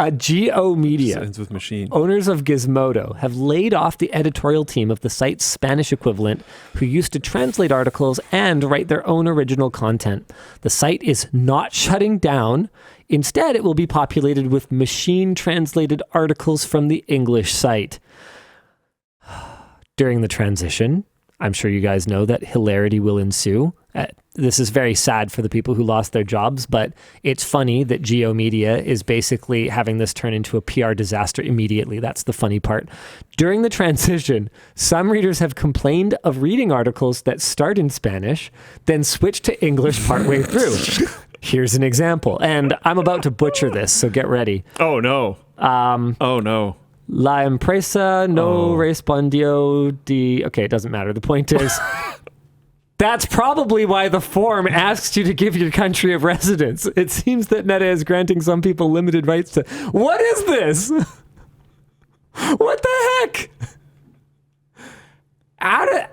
Geo Media, ends with machine. owners of Gizmodo, have laid off the editorial team of the site's Spanish equivalent, who used to translate articles and write their own original content. The site is not shutting down. Instead, it will be populated with machine-translated articles from the English site. During the transition, I'm sure you guys know that hilarity will ensue. This is very sad for the people who lost their jobs, but it's funny that Geo Media is basically having this turn into a PR disaster immediately. That's the funny part. During the transition, some readers have complained of reading articles that start in Spanish, then switch to English partway through. Here's an example, and I'm about to butcher this, so get ready. Oh, no. Oh, no. La empresa no respondió de... Okay, it doesn't matter. The point is... That's probably why the form asks you to give your country of residence. It seems that Meta is granting some people limited rights to... What is this? What the heck? I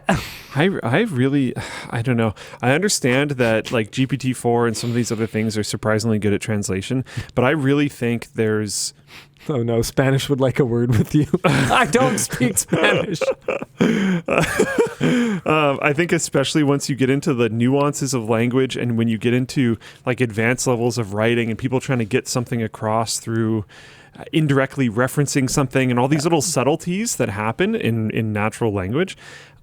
don't know. I understand that like GPT-4 and some of these other things are surprisingly good at translation, but I really think there's... Oh no, Spanish would like a word with you. I don't speak Spanish. I think especially once you get into the nuances of language and when you get into like advanced levels of writing and people trying to get something across through indirectly referencing something and all these little subtleties that happen in natural language,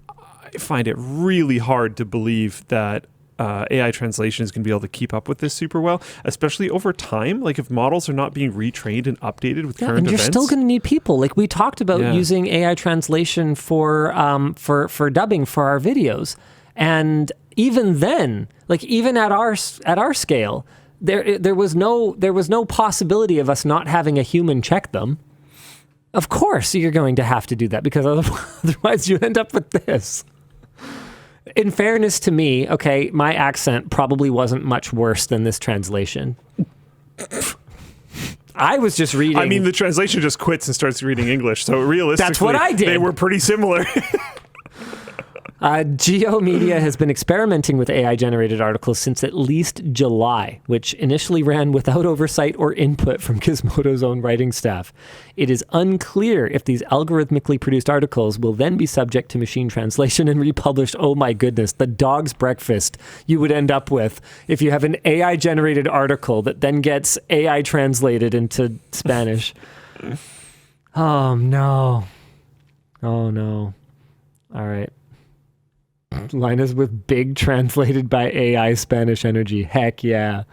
I find it really hard to believe that AI translation is going to be able to keep up with this super well, especially over time. Like if models are not being retrained and updated with current and you're events. still going to need people. Like we talked about using AI translation for dubbing for our videos, and even then, like even at our scale, there was no possibility of us not having a human check them. Of course, you're going to have to do that because otherwise you end up with this. In fairness to me, okay, my accent probably wasn't much worse than this translation. I was just reading... I mean, the translation just quits and starts reading English, so realistically... That's what I did. They were pretty similar. Geo Media has been experimenting with AI-generated articles since at least July, which initially ran without oversight or input from Gizmodo's own writing staff. It is unclear if these algorithmically produced articles will then be subject to machine translation and republished. Oh my goodness, the dog's breakfast you would end up with if you have an AI-generated article that then gets AI translated into Spanish. Oh no. Oh no. All right. Linus with big translated by AI Spanish energy. Heck yeah.